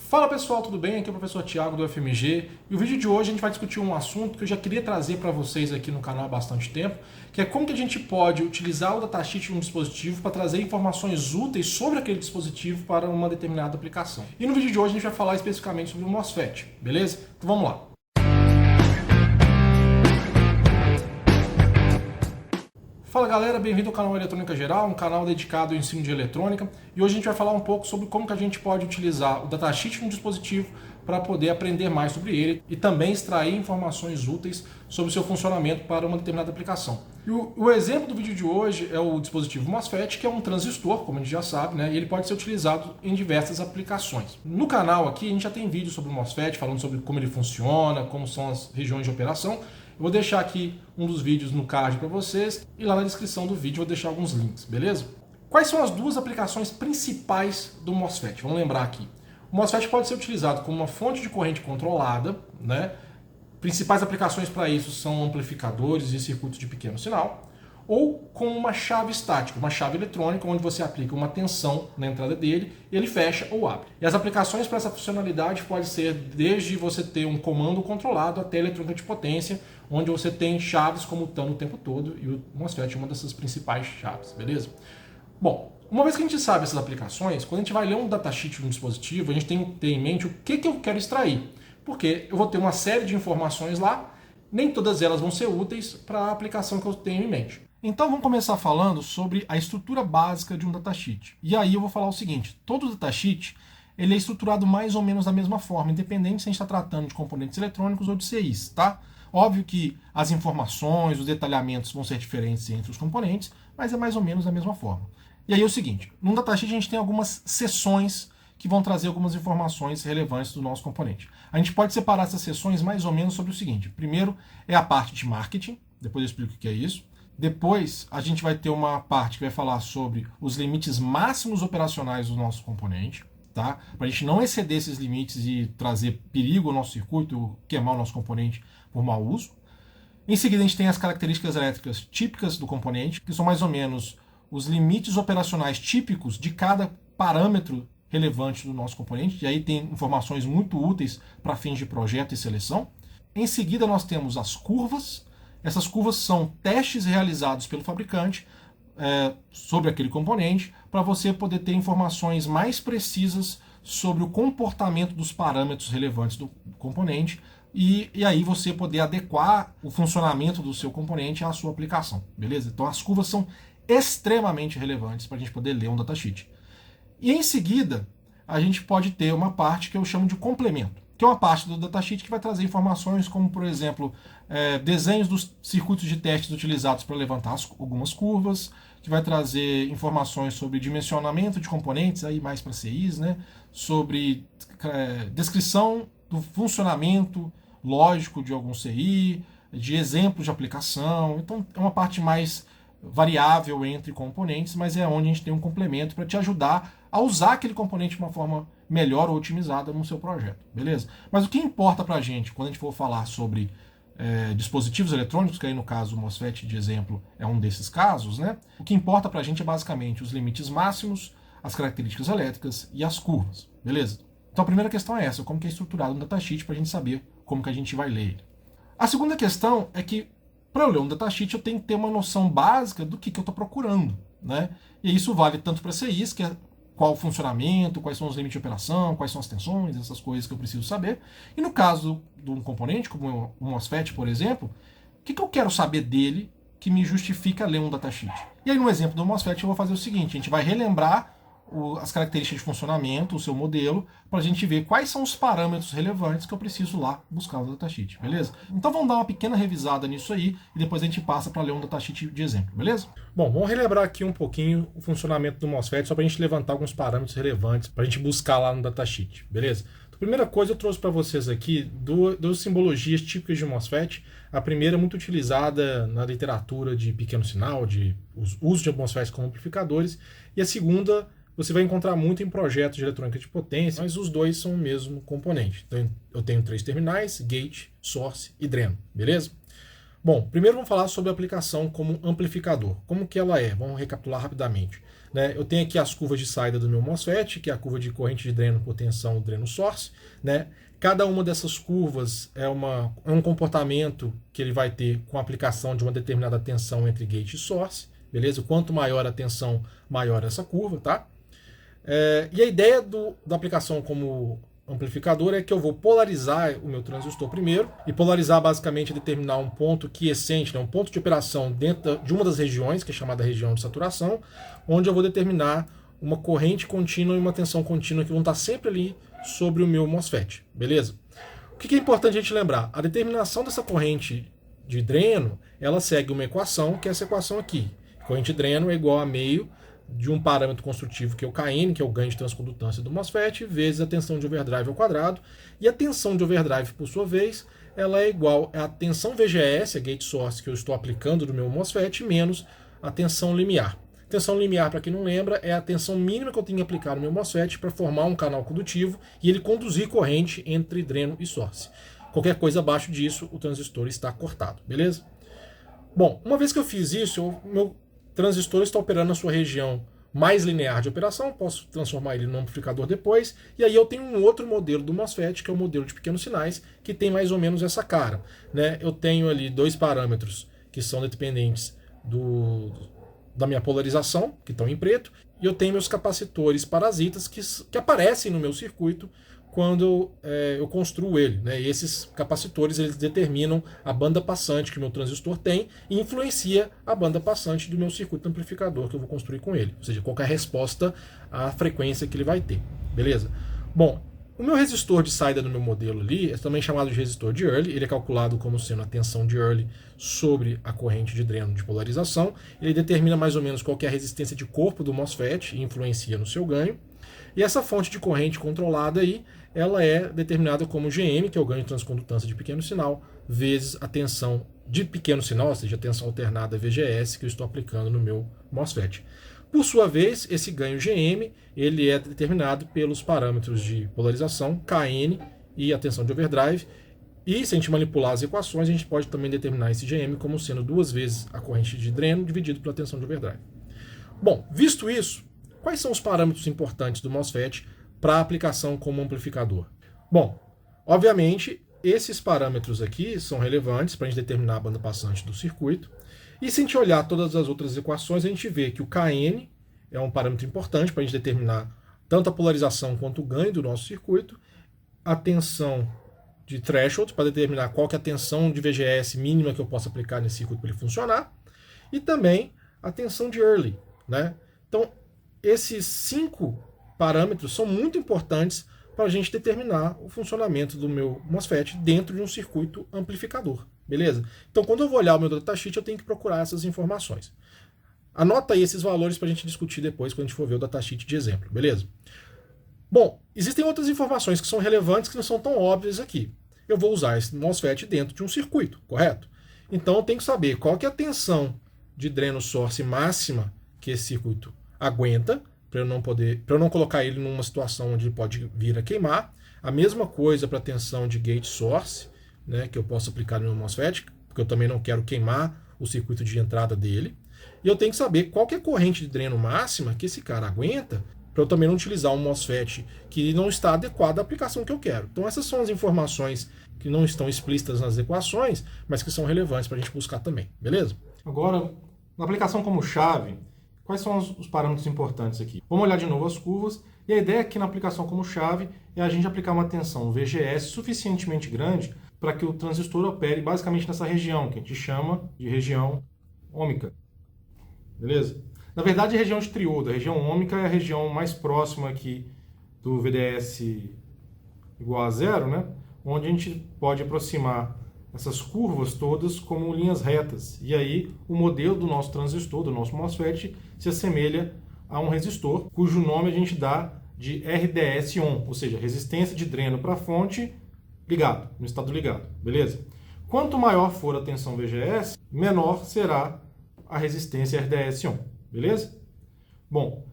Fala pessoal, tudo bem? Aqui é o professor Thiago do FMG e o vídeo de hoje a gente vai discutir um assunto que eu já queria trazer para vocês aqui no canal há bastante tempo, que é como que a gente pode utilizar o datasheet de um dispositivo para trazer informações úteis sobre aquele dispositivo para uma determinada aplicação. E no vídeo de hoje a gente vai falar especificamente sobre o MOSFET, beleza? Então vamos lá. Fala galera, bem-vindo ao canal Eletrônica Geral, um canal dedicado ao ensino de eletrônica. E hoje a gente vai falar um pouco sobre como que a gente pode utilizar o datasheet de um dispositivo para poder aprender mais sobre ele e também extrair informações úteis sobre o seu funcionamento para uma determinada aplicação. E o exemplo do vídeo de hoje é o dispositivo MOSFET, que é um transistor, como a gente já sabe, né? E ele pode ser utilizado em diversas aplicações. No canal aqui a gente já tem vídeos sobre o MOSFET, falando sobre como ele funciona, como são as regiões de operação. Eu vou deixar aqui um dos vídeos no card para vocês e lá na descrição do vídeo eu vou deixar alguns links, beleza? Quais são as duas aplicações principais do MOSFET? Vamos lembrar aqui. O MOSFET pode ser utilizado como uma fonte de corrente controlada, né? Principais aplicações para isso são amplificadores e circuitos de pequeno sinal, ou com uma chave estática, uma chave eletrônica, onde você aplica uma tensão na entrada dele e ele fecha ou abre. E as aplicações para essa funcionalidade podem ser desde você ter um comando controlado até eletrônica de potência, onde você tem chaves comutando o tempo todo, e o MOSFET é uma dessas principais chaves, beleza? Bom, uma vez que a gente sabe essas aplicações, quando a gente vai ler um datasheet de um dispositivo, a gente tem que ter em mente o que eu quero extrair, porque eu vou ter uma série de informações lá, nem todas elas vão ser úteis para a aplicação que eu tenho em mente. Então vamos começar falando sobre a estrutura básica de um datasheet. E aí eu vou falar o seguinte, todo datasheet ele é estruturado mais ou menos da mesma forma, independente se a gente está tratando de componentes eletrônicos ou de CIs, tá? Óbvio que as informações, os detalhamentos vão ser diferentes entre os componentes, mas é mais ou menos da mesma forma. E aí é o seguinte, num datasheet a gente tem algumas seções que vão trazer algumas informações relevantes do nosso componente. A gente pode separar essas seções mais ou menos sobre o seguinte. Primeiro é a parte de marketing, depois eu explico o que é isso. Depois a gente vai ter uma parte que vai falar sobre os limites máximos operacionais do nosso componente, tá? Para a gente não exceder esses limites e trazer perigo ao nosso circuito, queimar o nosso componente por mau uso. Em seguida a gente tem as características elétricas típicas do componente, que são mais ou menos os limites operacionais típicos de cada parâmetro relevante do nosso componente, e aí tem informações muito úteis para fins de projeto e seleção. Em seguida nós temos as curvas. Essas curvas são testes realizados pelo fabricante sobre aquele componente, para você poder ter informações mais precisas sobre o comportamento dos parâmetros relevantes do componente, e aí você poder adequar o funcionamento do seu componente à sua aplicação, beleza? Então as curvas são extremamente relevantes para a gente poder ler um datasheet. E em seguida, a gente pode ter uma parte que eu chamo de complemento, que é uma parte do datasheet que vai trazer informações como, por exemplo, desenhos dos circuitos de testes utilizados para levantar algumas curvas, que vai trazer informações sobre dimensionamento de componentes, aí mais para CIs, né? Sobre descrição do funcionamento lógico de algum CI, de exemplos de aplicação. Então é uma parte mais variável entre componentes, mas é onde a gente tem um complemento para te ajudar a usar aquele componente de uma forma melhor ou otimizada no seu projeto, beleza? Mas o que importa para a gente, quando a gente for falar sobre dispositivos eletrônicos, que aí no caso o MOSFET de exemplo é um desses casos, né? O que importa para a gente é basicamente os limites máximos, as características elétricas e as curvas, beleza? Então a primeira questão é essa, como que é estruturado um datasheet para a gente saber como que a gente vai ler ele. A segunda questão é que para eu ler um datasheet eu tenho que ter uma noção básica do que eu estou procurando, né? E isso vale tanto para CIs, que é qual o funcionamento, quais são os limites de operação, quais são as tensões, essas coisas que eu preciso saber. E no caso de um componente, como o MOSFET, por exemplo, o que eu quero saber dele que me justifica ler um datasheet? E aí no exemplo do MOSFET eu vou fazer o seguinte, a gente vai relembrar as características de funcionamento, o seu modelo, para a gente ver quais são os parâmetros relevantes que eu preciso lá buscar no datasheet, beleza? Então vamos dar uma pequena revisada nisso aí e depois a gente passa para ler um datasheet de exemplo, beleza? Bom, vamos relembrar aqui um pouquinho o funcionamento do MOSFET, só para a gente levantar alguns parâmetros relevantes para a gente buscar lá no datasheet, beleza? Então, primeira coisa, eu trouxe para vocês aqui duas simbologias típicas de MOSFET. A primeira é muito utilizada na literatura de pequeno sinal, de uso de MOSFETs como amplificadores, e a segunda você vai encontrar muito em projetos de eletrônica de potência, mas os dois são o mesmo componente. Então eu tenho três terminais, gate, source e dreno, beleza? Bom, primeiro vamos falar sobre a aplicação como amplificador. Como que ela é? Vamos recapitular rapidamente. Né? Eu tenho aqui as curvas de saída do meu MOSFET, que é a curva de corrente de dreno por tensão dreno source. Né? Cada uma dessas curvas é um comportamento que ele vai ter com a aplicação de uma determinada tensão entre gate e source. Beleza? Quanto maior a tensão, maior essa curva, tá? E a ideia da aplicação como amplificador é que eu vou polarizar o meu transistor primeiro, e polarizar basicamente é determinar um ponto quiescente, né, um ponto de operação dentro de uma das regiões, que é chamada região de saturação, onde eu vou determinar uma corrente contínua e uma tensão contínua que vão estar sempre ali sobre o meu MOSFET, beleza? O que é importante a gente lembrar? A determinação dessa corrente de dreno, ela segue uma equação, que é essa equação aqui. Corrente de dreno é igual a meio de um parâmetro construtivo que é o Kn, que é o ganho de transcondutância do MOSFET, vezes a tensão de overdrive ao quadrado. E a tensão de overdrive, por sua vez, ela é igual à tensão VGS, a gate source, que eu estou aplicando no meu MOSFET, menos a tensão limiar. Tensão limiar, para quem não lembra, é a tensão mínima que eu tenho que aplicar no meu MOSFET para formar um canal condutivo e ele conduzir corrente entre dreno e source. Qualquer coisa abaixo disso, o transistor está cortado, beleza? Bom, uma vez que eu fiz isso, o meu transistor está operando na sua região mais linear de operação, posso transformar ele num amplificador depois, e aí eu tenho um outro modelo do MOSFET, que é o modelo de pequenos sinais, que tem mais ou menos essa cara. Né? Eu tenho ali dois parâmetros que são dependentes da minha polarização, que estão em preto, e eu tenho meus capacitores parasitas que aparecem no meu circuito quando eu construo ele. Né? E esses capacitores eles determinam a banda passante que o meu transistor tem e influencia a banda passante do meu circuito amplificador que eu vou construir com ele. Ou seja, qual é a resposta à frequência que ele vai ter. Beleza? Bom, o meu resistor de saída do meu modelo ali é também chamado de resistor de Early. Ele é calculado como sendo a tensão de Early sobre a corrente de dreno de polarização. Ele determina mais ou menos qual é a resistência de corpo do MOSFET e influencia no seu ganho. E essa fonte de corrente controlada aí, ela é determinada como GM, que é o ganho de transcondutância de pequeno sinal, vezes a tensão de pequeno sinal, ou seja, a tensão alternada VGS que eu estou aplicando no meu MOSFET. Por sua vez, esse ganho GM, ele é determinado pelos parâmetros de polarização, Kn e a tensão de overdrive. E se a gente manipular as equações, a gente pode também determinar esse GM como sendo 2 vezes a corrente de dreno dividido pela tensão de overdrive. Bom, visto isso, quais são os parâmetros importantes do MOSFET para a aplicação como amplificador? Bom, obviamente, esses parâmetros aqui são relevantes para a gente determinar a banda passante do circuito. E se a gente olhar todas as outras equações, a gente vê que o Kn é um parâmetro importante para a gente determinar tanto a polarização quanto o ganho do nosso circuito, a tensão de threshold, para determinar qual que é a tensão de VGS mínima que eu posso aplicar nesse circuito para ele funcionar, e também a tensão de Early. Né? Então, esses 5 parâmetros são muito importantes para a gente determinar o funcionamento do meu MOSFET dentro de um circuito amplificador, beleza? Então, quando eu vou olhar o meu datasheet, eu tenho que procurar essas informações. Anota aí esses valores para a gente discutir depois, quando a gente for ver o datasheet de exemplo, beleza? Bom, existem outras informações que são relevantes que não são tão óbvias aqui. Eu vou usar esse MOSFET dentro de um circuito, correto? Então, eu tenho que saber qual que é a tensão de dreno source máxima que esse circuito aguenta, para eu não colocar ele numa situação onde ele pode vir a queimar. A mesma coisa para a tensão de gate source, né, que eu posso aplicar no meu MOSFET, porque eu também não quero queimar o circuito de entrada dele. E eu tenho que saber qual que é a corrente de dreno máxima que esse cara aguenta, para eu também não utilizar um MOSFET que não está adequado à aplicação que eu quero. Então essas são as informações que não estão explícitas nas equações, mas que são relevantes para a gente buscar também, beleza? Agora, na aplicação como chave, quais são os parâmetros importantes aqui? Vamos olhar de novo as curvas, e a ideia aqui na aplicação como chave é a gente aplicar uma tensão VGS suficientemente grande para que o transistor opere basicamente nessa região, que a gente chama de região ômica. Beleza? Na verdade, a região de triodo, a região ômica é a região mais próxima aqui do VDS igual a 0, né? Onde a gente pode aproximar essas curvas todas como linhas retas. E aí o modelo do nosso transistor, do nosso MOSFET, se assemelha a um resistor, cujo nome a gente dá de RDS-ON, ou seja, resistência de dreno para a fonte ligado, no estado ligado, beleza? Quanto maior for a tensão VGS, menor será a resistência RDS-ON, beleza? Bom,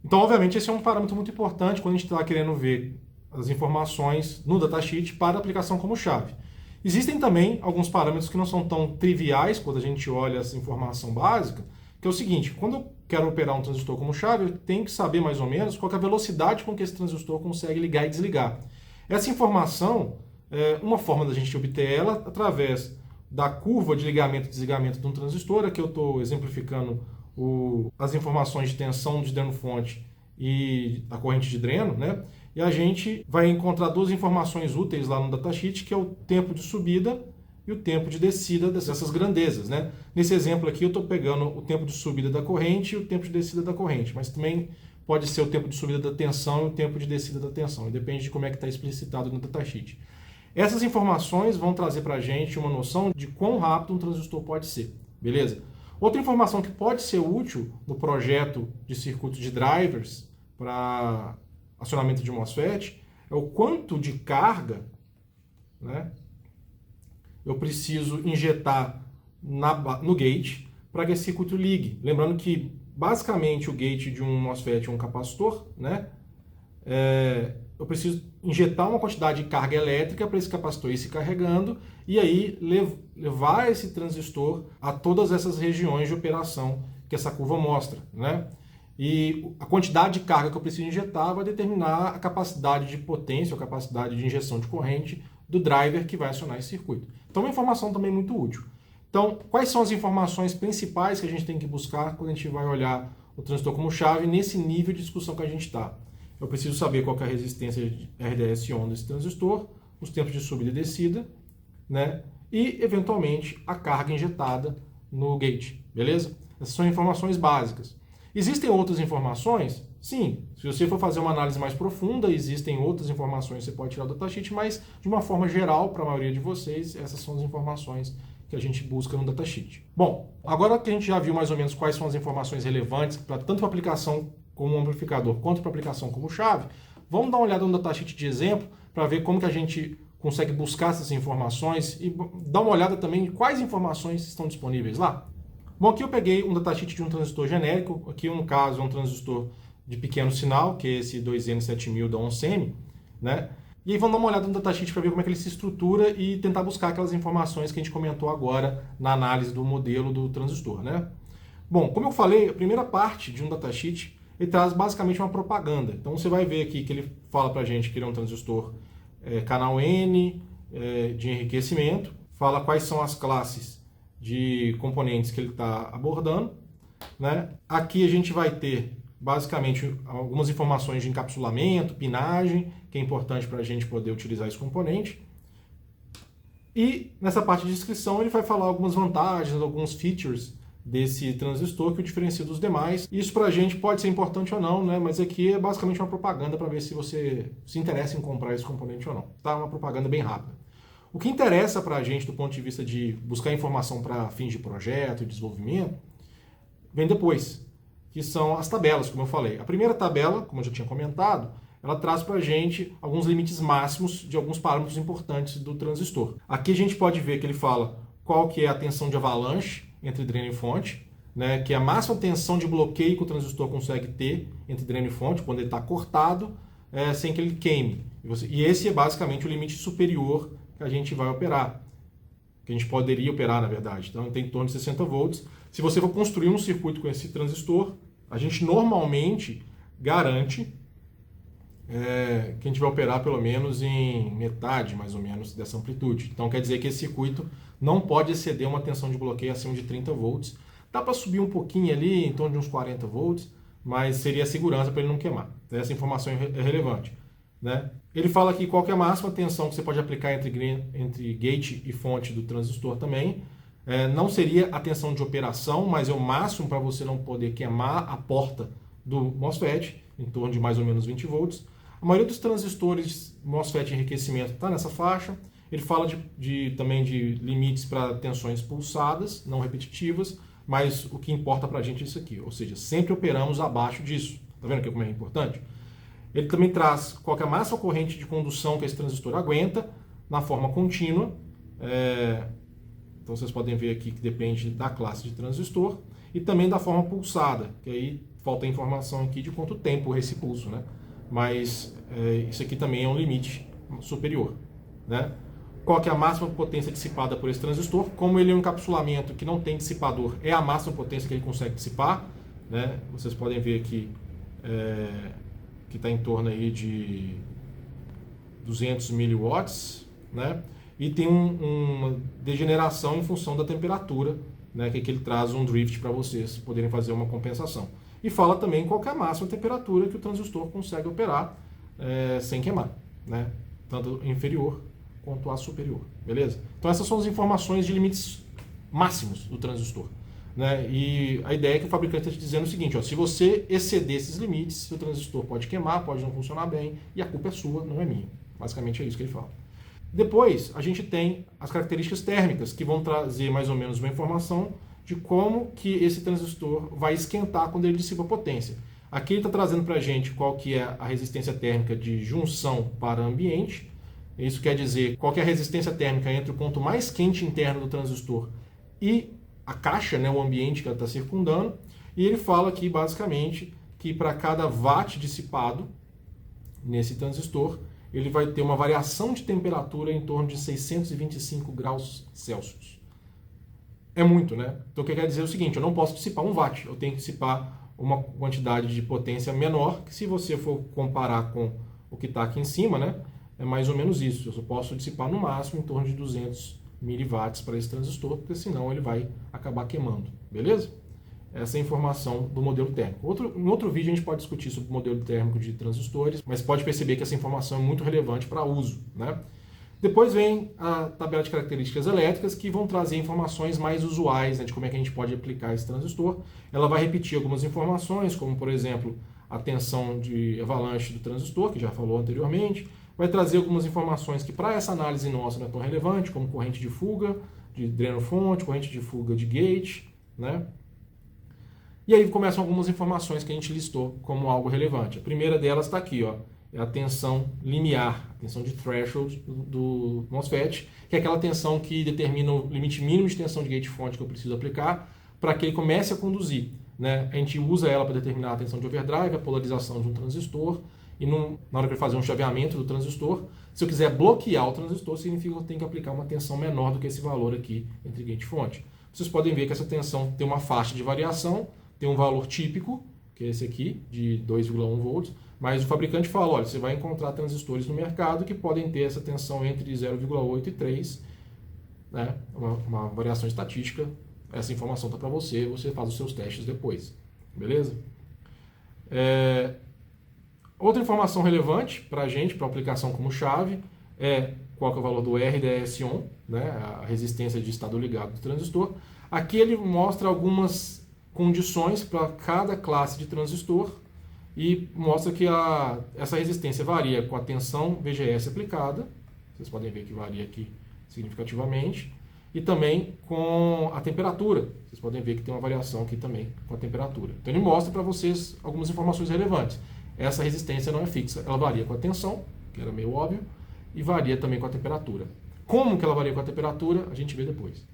então obviamente esse é um parâmetro muito importante quando a gente está querendo ver as informações no datasheet para aplicação como chave. Existem também alguns parâmetros que não são tão triviais quando a gente olha essa informação básica, que é o seguinte: quando eu quero operar um transistor como chave, eu tenho que saber mais ou menos qual é a velocidade com que esse transistor consegue ligar e desligar. Essa informação, uma forma da gente obter ela através da curva de ligamento e desligamento de um transistor. Aqui eu estou exemplificando as informações de tensão de dreno-fonte e a corrente de dreno, né? E a gente vai encontrar duas informações úteis lá no datasheet, que é o tempo de subida e o tempo de descida dessas grandezas, né? Nesse exemplo aqui eu estou pegando o tempo de subida da corrente e o tempo de descida da corrente, mas também pode ser o tempo de subida da tensão e o tempo de descida da tensão, e depende de como é que está explicitado no datasheet. Essas informações vão trazer para a gente uma noção de quão rápido um transistor pode ser, beleza? Outra informação que pode ser útil no projeto de circuito de drivers para acionamento de MOSFET é o quanto de carga, né, eu preciso injetar no gate para que esse circuito ligue. Lembrando que, basicamente, o gate de um MOSFET é um capacitor, né? Eu preciso injetar uma quantidade de carga elétrica para esse capacitor ir se carregando e aí levar esse transistor a todas essas regiões de operação que essa curva mostra, né? E a quantidade de carga que eu preciso injetar vai determinar a capacidade de potência, a capacidade de injeção de corrente do driver que vai acionar esse circuito. Então, é uma informação também muito útil. Então, quais são as informações principais que a gente tem que buscar quando a gente vai olhar o transistor como chave nesse nível de discussão que a gente está? Eu preciso saber qual que é a resistência de RDS-on desse transistor, os tempos de subida e descida, né? E, eventualmente, a carga injetada no gate, beleza? Essas são informações básicas. Existem outras informações? Sim. Se você for fazer uma análise mais profunda, existem outras informações que você pode tirar do datasheet, mas, de uma forma geral, para a maioria de vocês, essas são as informações que a gente busca no datasheet. Bom, agora que a gente já viu mais ou menos quais são as informações relevantes, tanto para aplicação como amplificador, quanto para aplicação como chave, vamos dar uma olhada no datasheet de exemplo para ver como que a gente consegue buscar essas informações e dar uma olhada também em quais informações estão disponíveis lá. Bom, aqui eu peguei um datasheet de um transistor genérico, aqui no caso é um transistor de pequeno sinal, que é esse 2N7000 da onsemi, né? E aí vamos dar uma olhada no datasheet para ver como é que ele se estrutura e tentar buscar aquelas informações que a gente comentou agora na análise do modelo do transistor, né? Bom, como eu falei, a primeira parte de um datasheet ele traz basicamente uma propaganda. Então você vai ver aqui que ele fala para a gente que ele é um transistor canal N de enriquecimento, fala quais são as classes de componentes que ele está abordando, né? Aqui a gente vai ter basicamente algumas informações de encapsulamento, pinagem, que é importante para a gente poder utilizar esse componente. E nessa parte de descrição ele vai falar algumas vantagens, alguns features desse transistor que o diferencia dos demais. Isso para a gente pode ser importante ou não, né? Mas aqui é basicamente uma propaganda para ver se você se interessa em comprar esse componente ou não. Tá? Uma propaganda bem rápida. O que interessa para a gente do ponto de vista de buscar informação para fins de projeto e desenvolvimento vem depois, que são as tabelas, como eu falei. A primeira tabela, como eu já tinha comentado, ela traz para a gente alguns limites máximos de alguns parâmetros importantes do transistor. Aqui a gente pode ver que ele fala qual que é a tensão de avalanche entre dreno e fonte, né, que é a máxima tensão de bloqueio que o transistor consegue ter entre dreno e fonte, quando ele está cortado, sem que ele queime. E esse é basicamente o limite superior que a gente vai operar, que a gente poderia operar, na verdade. Então, tem em torno de 60 volts. Se você for construir um circuito com esse transistor, a gente normalmente garante que a gente vai operar pelo menos em metade, mais ou menos, dessa amplitude. Então, quer dizer que esse circuito não pode exceder uma tensão de bloqueio acima de 30 volts. Dá para subir um pouquinho ali, em torno de uns 40 volts, mas seria a segurança para ele não queimar. Essa informação é relevante, né? Ele fala aqui qual que é a máxima tensão que você pode aplicar entre gate e fonte do transistor também. Não seria a tensão de operação, mas é o máximo para você não poder queimar a porta do MOSFET, em torno de mais ou menos 20 volts. A maioria dos transistores MOSFET de enriquecimento está nessa faixa. Ele fala também de limites para tensões pulsadas, não repetitivas, mas o que importa para a gente é isso aqui, ou seja, sempre operamos abaixo disso. Está vendo aqui como é importante? Ele também traz qual que é a máxima corrente de condução que esse transistor aguenta na forma contínua. Então vocês podem ver aqui que depende da classe de transistor e também da forma pulsada, que aí falta informação aqui de quanto tempo esse pulso, né? Mas isso aqui também é um limite superior, né? qual que é a máxima potência dissipada por esse transistor. Como ele é um encapsulamento que não tem dissipador, é a máxima potência que ele consegue dissipar, né? Vocês podem ver aqui que está em torno aí de 200 miliwatts, né? E tem uma degeneração em função da temperatura, né? Que ele traz um drift para vocês poderem fazer uma compensação. E fala também qual que é a máxima temperatura que o transistor consegue operar sem queimar, né? Tanto inferior quanto a superior, beleza? Então essas são as informações de limites máximos do transistor, né? E a ideia é que o fabricante está te dizendo o seguinte, ó, se você exceder esses limites, o transistor pode queimar, pode não funcionar bem, e a culpa é sua, não é minha. Basicamente é isso que ele fala. Depois, a gente tem as características térmicas, que vão trazer mais ou menos uma informação de como que esse transistor vai esquentar quando ele dissipa potência. Aqui ele está trazendo para a gente qual que é a resistência térmica de junção para ambiente. Isso quer dizer qual que é a resistência térmica entre o ponto mais quente interno do transistor e a caixa, né, o ambiente que ela está circundando. E ele fala aqui basicamente que para cada watt dissipado nesse transistor, ele vai ter uma variação de temperatura em torno de 625 graus Celsius. É muito, né? Então o que quer dizer é o seguinte, eu não posso dissipar 1 watt, eu tenho que dissipar uma quantidade de potência menor, que se você for comparar com o que está aqui em cima, né, é mais ou menos isso. Eu só posso dissipar no máximo em torno de 200 miliwatts para esse transistor, porque senão ele vai acabar queimando, beleza? Essa é a informação do modelo térmico. Em outro vídeo a gente pode discutir sobre o modelo térmico de transistores, mas pode perceber que essa informação é muito relevante para uso, né? Depois vem a tabela de características elétricas, que vão trazer informações mais usuais, né, de como é que a gente pode aplicar esse transistor. Ela vai repetir algumas informações, como por exemplo, a tensão de avalanche do transistor, que já falou anteriormente. Vai trazer algumas informações que para essa análise nossa não é tão relevante, como corrente de fuga, de dreno-fonte, corrente de fuga de gate, né? E aí começam algumas informações que a gente listou como algo relevante. A primeira delas está aqui, ó, é a tensão limiar, a tensão de threshold do MOSFET, que é aquela tensão que determina o limite mínimo de tensão de gate-fonte que eu preciso aplicar para que ele comece a conduzir, né? A gente usa ela para determinar a tensão de overdrive, a polarização de um transistor, e na hora que eu fazer um chaveamento do transistor, se eu quiser bloquear o transistor, significa que eu tenho que aplicar uma tensão menor do que esse valor aqui entre gate e fonte. Vocês podem ver que essa tensão tem uma faixa de variação, tem um valor típico, que é esse aqui, de 2,1 volts, mas o fabricante fala, olha, você vai encontrar transistores no mercado que podem ter essa tensão entre 0,8 e 3, né? Uma variação estatística. Essa informação está para você, você faz os seus testes depois, beleza? Outra informação relevante para a gente, para a aplicação como chave, é qual que é o valor do RDS-on, né, a resistência de estado ligado do transistor. Aqui ele mostra algumas condições para cada classe de transistor e mostra que essa resistência varia com a tensão VGS aplicada, vocês podem ver que varia aqui significativamente, e também com a temperatura. Vocês podem ver que tem uma variação aqui também com a temperatura. Então ele mostra para vocês algumas informações relevantes. Essa resistência não é fixa, ela varia com a tensão, que era meio óbvio, e varia também com a temperatura. Como que ela varia com a temperatura, a gente vê depois.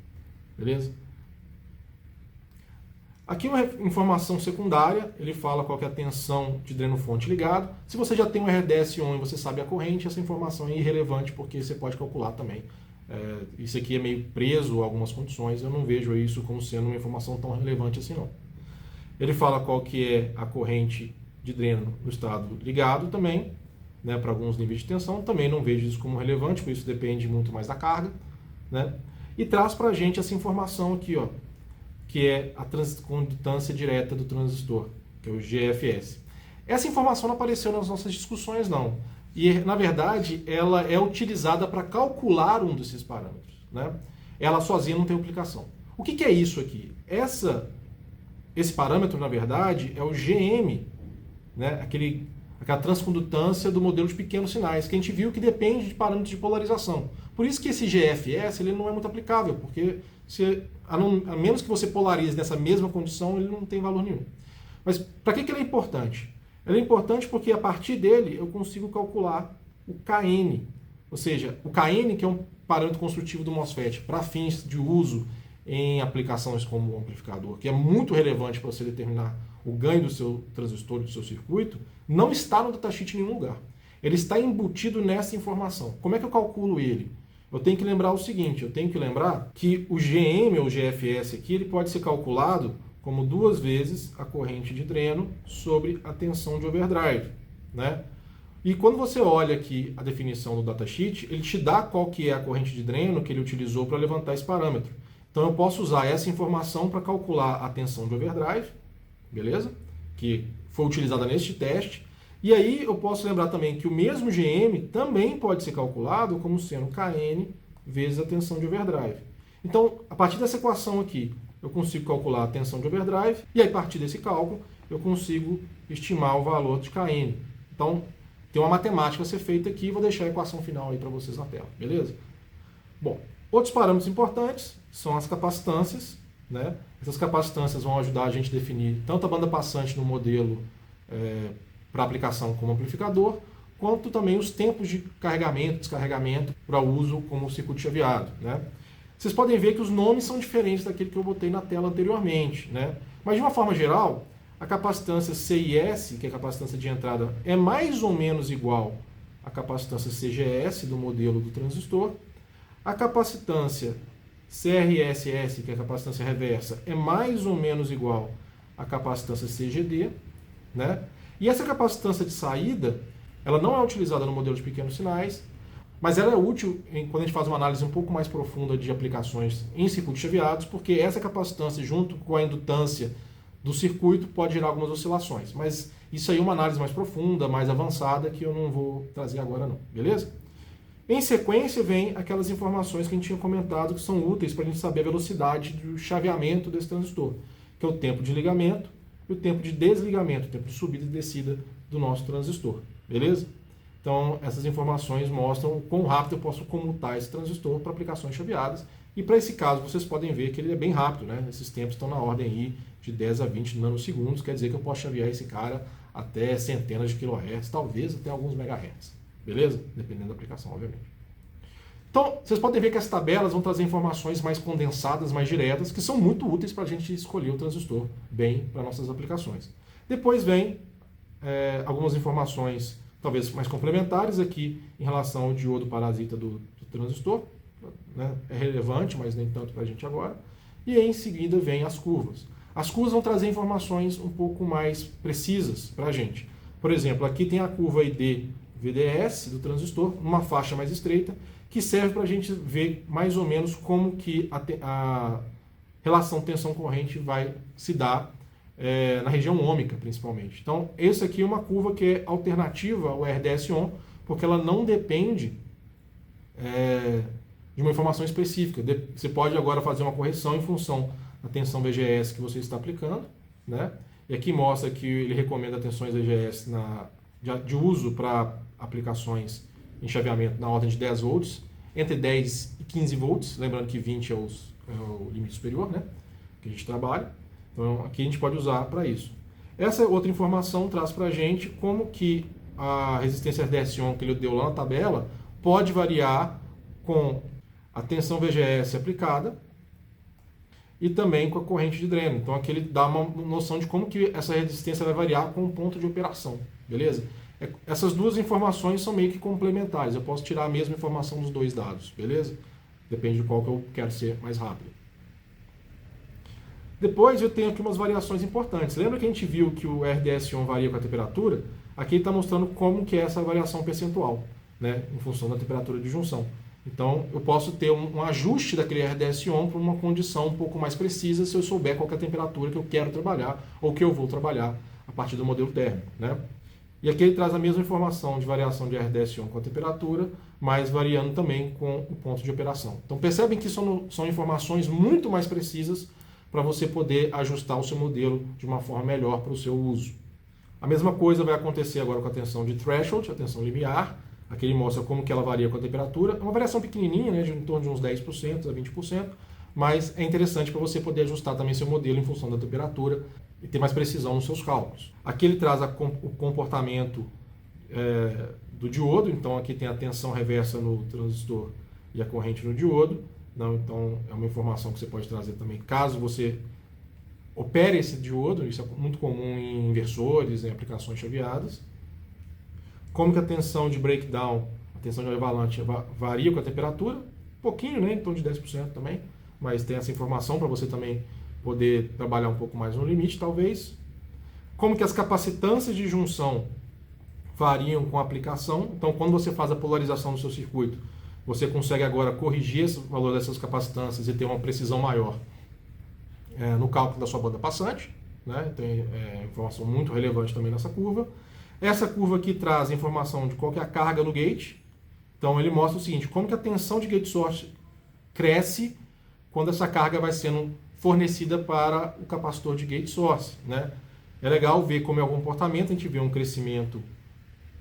Beleza? Aqui uma informação secundária, ele fala qual que é a tensão de dreno-fonte ligado. Se você já tem um RDS-on e você sabe a corrente, essa informação é irrelevante, porque você pode calcular também. Isso aqui é meio preso a algumas condições, eu não vejo isso como sendo uma informação tão relevante assim não. Ele fala qual que é a corrente de dreno no estado ligado também, né, para alguns níveis de tensão, também não vejo isso como relevante, porque isso depende muito mais da carga, né? E traz para a gente essa informação aqui, ó, que é a transcondutância direta do transistor, que é o GFS. Essa informação não apareceu nas nossas discussões, não. E, na verdade, ela é utilizada para calcular um desses parâmetros, né? Ela sozinha não tem aplicação. O que é isso aqui? Esse parâmetro, na verdade, é o GM, né? Aquela transcondutância do modelo de pequenos sinais, que a gente viu que depende de parâmetros de polarização. Por isso que esse GFS ele não é muito aplicável, porque a menos que você polarize nessa mesma condição, ele não tem valor nenhum. Mas para que ele é importante? Ele é importante porque a partir dele eu consigo calcular o KN, ou seja, o KN, que é um parâmetro construtivo do MOSFET para fins de uso em aplicações como o amplificador, que é muito relevante para você determinar o ganho do seu transistor, do seu circuito, não está no datasheet em nenhum lugar. Ele está embutido nessa informação. Como é que eu calculo ele? eu tenho que lembrar o seguinte, eu tenho que lembrar que o GM ou GFS aqui, ele pode ser calculado como 2 vezes a corrente de dreno sobre a tensão de overdrive, né? E quando você olha aqui a definição do datasheet, ele te dá qual que é a corrente de dreno que ele utilizou para levantar esse parâmetro. Então eu posso usar essa informação para calcular a tensão de overdrive, beleza? Que foi utilizada neste teste. E aí eu posso lembrar também que o mesmo GM também pode ser calculado como sendo Kn vezes a tensão de overdrive. Então, a partir dessa equação aqui, eu consigo calcular a tensão de overdrive e aí, a partir desse cálculo, eu consigo estimar o valor de Kn. Então, tem uma matemática a ser feita aqui, vou deixar a equação final aí para vocês na tela, beleza? Bom, outros parâmetros importantes são as capacitâncias, né? Essas capacitâncias vão ajudar a gente a definir tanto a banda passante no modelo para aplicação como amplificador, quanto também os tempos de carregamento, descarregamento para uso como circuito chaveado, né? Vocês podem ver que os nomes são diferentes daquele que eu botei na tela anteriormente, né? Mas de uma forma geral, a capacitância CIS, que é a capacitância de entrada, é mais ou menos igual à capacitância CGS do modelo do transistor. A capacitância CRSS, que é a capacitância reversa, é mais ou menos igual à capacitância CGD, né? E essa capacitância de saída, ela não é utilizada no modelo de pequenos sinais, mas ela é útil quando a gente faz uma análise um pouco mais profunda de aplicações em circuitos chaveados, porque essa capacitância, junto com a indutância do circuito, pode gerar algumas oscilações. Mas isso aí é uma análise mais profunda, mais avançada, que eu não vou trazer agora não, beleza? Em sequência, vem aquelas informações que a gente tinha comentado que são úteis para a gente saber a velocidade do chaveamento desse transistor, que é o tempo de ligamento e o tempo de desligamento, o tempo de subida e descida do nosso transistor, beleza? Então, essas informações mostram o quão rápido eu posso comutar esse transistor para aplicações chaveadas. E para esse caso, vocês podem ver que ele é bem rápido, né? Esses tempos estão na ordem aí de 10 a 20 nanosegundos, quer dizer que eu posso chavear esse cara até centenas de kHz, talvez até alguns megahertz, beleza? Dependendo da aplicação, obviamente. Então, vocês podem ver que as tabelas vão trazer informações mais condensadas, mais diretas, que são muito úteis para a gente escolher o transistor bem para nossas aplicações. Depois vem algumas informações talvez mais complementares aqui em relação ao diodo parasita do transistor, né? É relevante, mas nem tanto para a gente agora. E em seguida vem as curvas. As curvas vão trazer informações um pouco mais precisas para a gente. Por exemplo, aqui tem a curva ID-VDS do transistor, numa faixa mais estreita, que serve para a gente ver mais ou menos como que a relação tensão-corrente vai se dar na região ômica, principalmente. Então, essa aqui é uma curva que é alternativa ao RDS-ON, porque ela não depende de uma informação específica. Você pode agora fazer uma correção em função da tensão VGS que você está aplicando, né? E aqui mostra que ele recomenda tensões VGS de uso para aplicações em chaveamento na ordem de 10 volts, entre 10 e 15 volts, lembrando que 20 é o limite superior, né? Que a gente trabalha. Então, aqui a gente pode usar para isso. Essa outra informação traz para a gente como que a resistência RDS-ON que ele deu lá na tabela pode variar com a tensão VGS aplicada e também com a corrente de dreno. Então, aqui ele dá uma noção de como que essa resistência vai variar com o ponto de operação, beleza? Essas duas informações são meio que complementares. Eu posso tirar a mesma informação dos dois dados, beleza? Depende de qual que eu quero ser mais rápido. Depois eu tenho aqui umas variações importantes. Lembra que a gente viu que o RDS-ON varia com a temperatura? Aqui ele está mostrando como que é essa variação percentual, né, em função da temperatura de junção. Então eu posso ter um ajuste daquele RDS-ON para uma condição um pouco mais precisa se eu souber qual que é a temperatura que eu quero trabalhar ou que eu vou trabalhar a partir do modelo térmico, né? E aqui ele traz a mesma informação de variação de RDS-ON com a temperatura, mas variando também com o ponto de operação. Então percebem que são informações muito mais precisas para você poder ajustar o seu modelo de uma forma melhor para o seu uso. A mesma coisa vai acontecer agora com a tensão de threshold, a tensão limiar. Aqui ele mostra como que ela varia com a temperatura. É uma variação pequenininha, né, de em torno de uns 10% a 20%, mas é interessante para você poder ajustar também seu modelo em função da temperatura e ter mais precisão nos seus cálculos. Aqui ele traz o comportamento do diodo, então aqui tem a tensão reversa no transistor e a corrente no diodo. Então, é uma informação que você pode trazer também, caso você opere esse diodo, isso é muito comum em inversores, em aplicações chaveadas. Como que a tensão de breakdown, a tensão de avalanche varia com a temperatura, pouquinho, né, em torno de 10% também, mas tem essa informação para você também poder trabalhar um pouco mais no limite, talvez. Como que as capacitâncias de junção variam com a aplicação. Então, quando você faz a polarização do seu circuito, você consegue agora corrigir esse valor dessas capacitâncias e ter uma precisão maior no cálculo da sua banda passante. Né? Tem informação muito relevante também nessa curva. Essa curva aqui traz informação de qual que é a carga no gate. Então, ele mostra o seguinte, como que a tensão de gate source cresce quando essa carga vai sendo fornecida para o capacitor de gate source. Né? É legal ver como é o comportamento, a gente vê um crescimento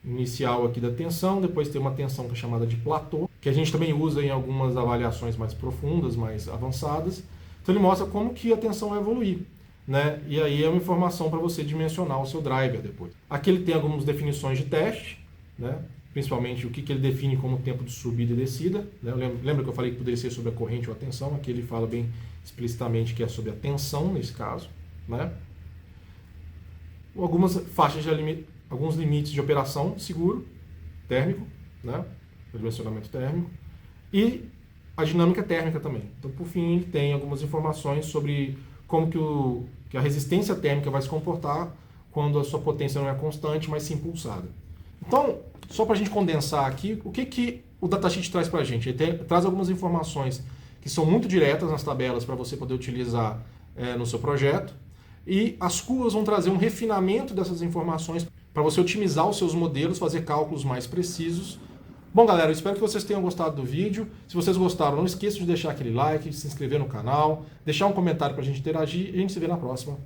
inicial aqui da tensão, depois tem uma tensão que é chamada de platô, que a gente também usa em algumas avaliações mais profundas, mais avançadas. Então ele mostra como que a tensão vai evoluir, né? E aí é uma informação para você dimensionar o seu driver depois. Aqui ele tem algumas definições de teste, né? Principalmente o que ele define como tempo de subida e descida. Né? Lembra que eu falei que poderia ser sobre a corrente ou a tensão? Aqui ele fala bem explicitamente que é sobre a tensão nesse caso, né? Algumas faixas de alguns limites de operação seguro térmico, né? O dimensionamento térmico, e a dinâmica térmica também. Então, por fim, ele tem algumas informações sobre como que a resistência térmica vai se comportar quando a sua potência não é constante, mas sim pulsada. Então, só para a gente condensar aqui, o que o datasheet traz para a gente? Ele traz algumas informações que são muito diretas nas tabelas para você poder utilizar no seu projeto, e as curvas vão trazer um refinamento dessas informações para você otimizar os seus modelos, fazer cálculos mais precisos. Bom, galera, eu espero que vocês tenham gostado do vídeo. Se vocês gostaram, não esqueçam de deixar aquele like, se inscrever no canal, deixar um comentário para a gente interagir e a gente se vê na próxima.